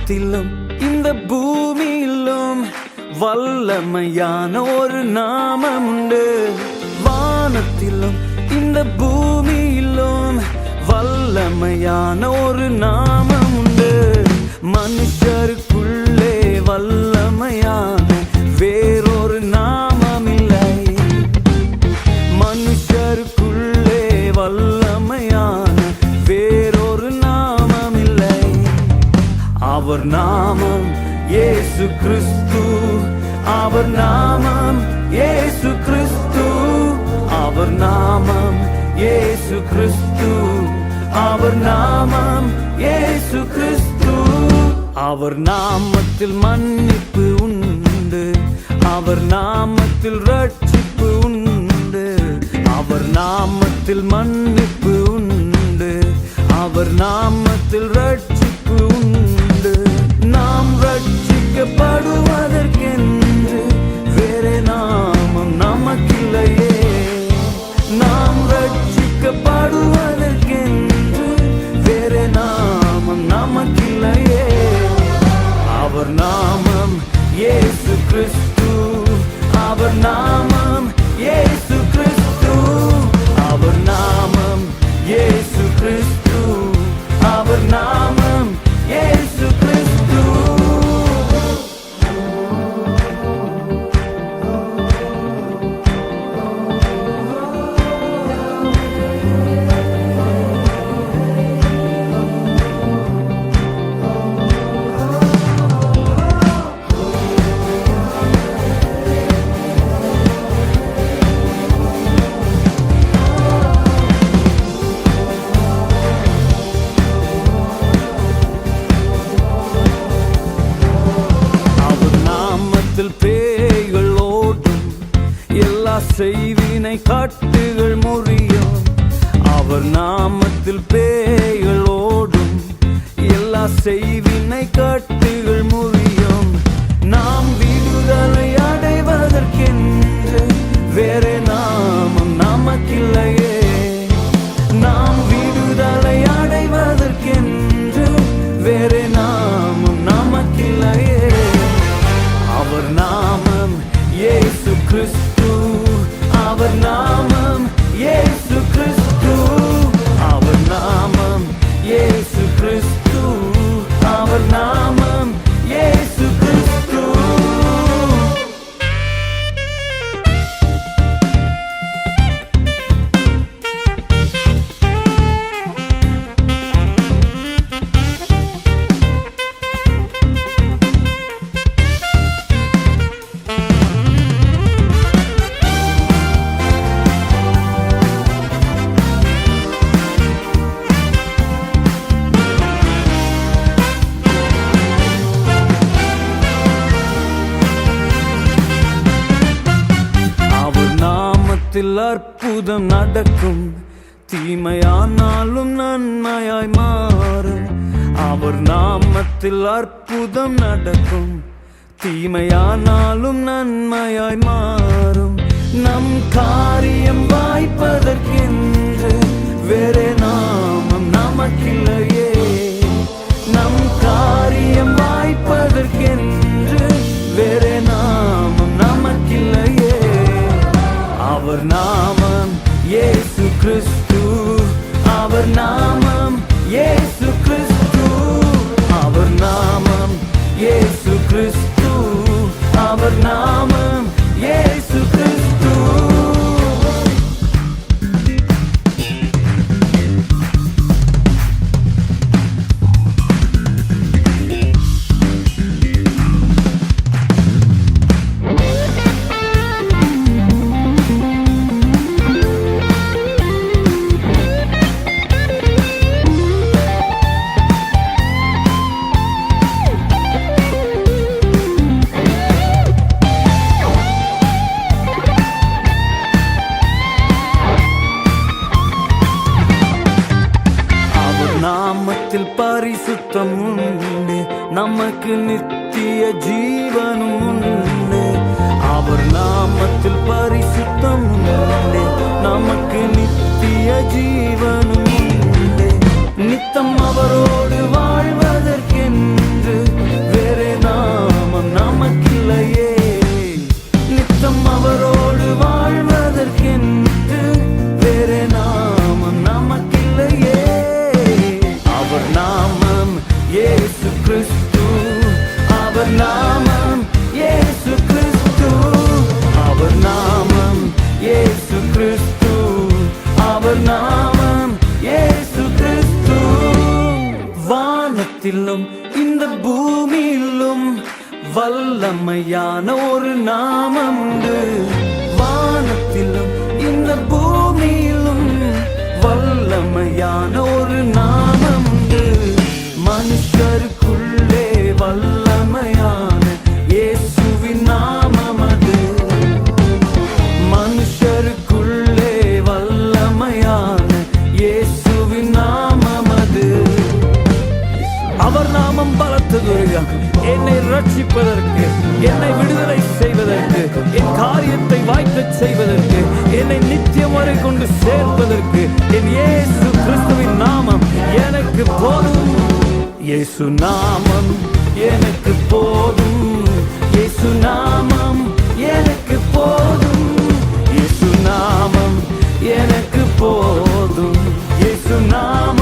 வானத்திலும் இந்த பூமியிலும் வல்லமையான ஒரு நாமம் உண்டு. வானத்திலும் இந்த பூமியிலும் வல்லமையான ஒரு நாமம் உண்டு. மனுஷருக்குள்ளே வல்லமையான வேறொரு நாமம் இல்லை. மனுஷருக்குள்ளே வல்லமையான வேறொரு நாமம் இல்லை. அவர் நாமம் இயேசு கிறிஸ்து. அவர் நாமம் இயேசு கிறிஸ்து. அவர் நாமம் இயேசு கிறிஸ்து. அவர் நாமம் இயேசு கிறிஸ்து. அவர் நாமத்தில் மன்னிப்பு உண்டு. அவர் நாமத்தில் ரட்சிப்பு உண்டு. அவர் நாமத்தில் மன்னிப்பு உண்டு. அவர் நாமத்தில் ரட்சிப்பு உண்டு. நாம் ரட்சிக்கப்படுவதற்கென்று வேறே நாமம் நமக்கில்லையே. நாம் ரட்சிக்கப்படுவதற்கென்று வேறே நாமம் நமக்கில்லையே. அவர் நாமம் இயேசு கிறிஸ்து. அவர் நாமம் இயேசு கிறிஸ்து. அவர் நாமம் இயேசு கிறிஸ்து. அவர் நாமம் இயேசு கிறிஸ்து. பேய்கள் ஓடும், எல்லா செய்வினை கட்டுகள் முறியும். அவர் நாமத்தில் பேய்கள் ஓடும், எல்லா செய்வினை கட்டுகள் முறியும். நாம் விடுதலை அடைவதற்கென்று வேறே நாமம் நமக்கில்லையே. நாம் விடுதலை அடைவதற்கென்று வேறே நாமம் நமக்கில்லையே. அவர் நாமம் இயேசு கிறிஸ்து. அவர் நாமம் இயேசு கிறிஸ்து. அவர் நாமம் இயேசு கிறிஸ்து. அவர் நாமம் இயேசு கிறிஸ்து. அற்புதம் நடக்கும், தீமையானாலும் நன்மையாய் மாறும். அவர் நாமத்தில் அற்புதம் நடக்கும், தீமையானாலும் நன்மையாய் மாறும். நம் காரியம் வாய்ப்பதற்கென்று வேறே நாமம் நமக்கில்லையே. நம் காரியம் வாய்ப்பதற்கென்று வேறே நாமம் நமக்கில்லையே. அவர் நாமம் இயேசு கிறிஸ்து. அவர் நாமம் இயேசு கிறிஸ்து. அவர் நாமம் இயேசு கிறிஸ்து. அவர் நாமம் இயேசு கிறிஸ்து. நாமத்தில் பரிசுத்தம் உண்டு, நமக்கு நித்திய ஜீவனும் உண்டு. அவர் நாமத்தில் பரிசுத்தம் உண்டு, நமக்கு நித்திய ஜீவனும் உண்டு. நித்தம் அவரோடு வாழ்வதற்கென்று வானத்திலும் இந்த பூமியிலும் வல்லமையான ஒரு நாமம் உண்டு. வானத்திலும் இந்த பூமியிலும் வல்லமையான ஒரு நாமம் உண்டு. மனுஷருக்குள்ளே வல்லமையான இயேசுவின் நாமம் அது. மனுஷருக்குள்ளே வல்லமையான இயேசுவின் நாமம் அது. அவர் நாமம் பலத்ததுரையாகும். என்னை ரட்சிப்பதற்கு, என்னை விடுதலை செய்வதற்கு, என் காரியத்தை வாய்க்கச் செய்வதற்கு, என்னை நித்தியம் வரை கொண்டு சேர்ப்பதற்கு என் இயேசு கிறிஸ்துவின் நாமம் எனக்கு போதும். இயேசு நாமம் எனக்கு போதும். இயேசு நாமம் எனக்கு போதும். இயேசு நாமம் எனக்கு போதும். இயேசு நாமம்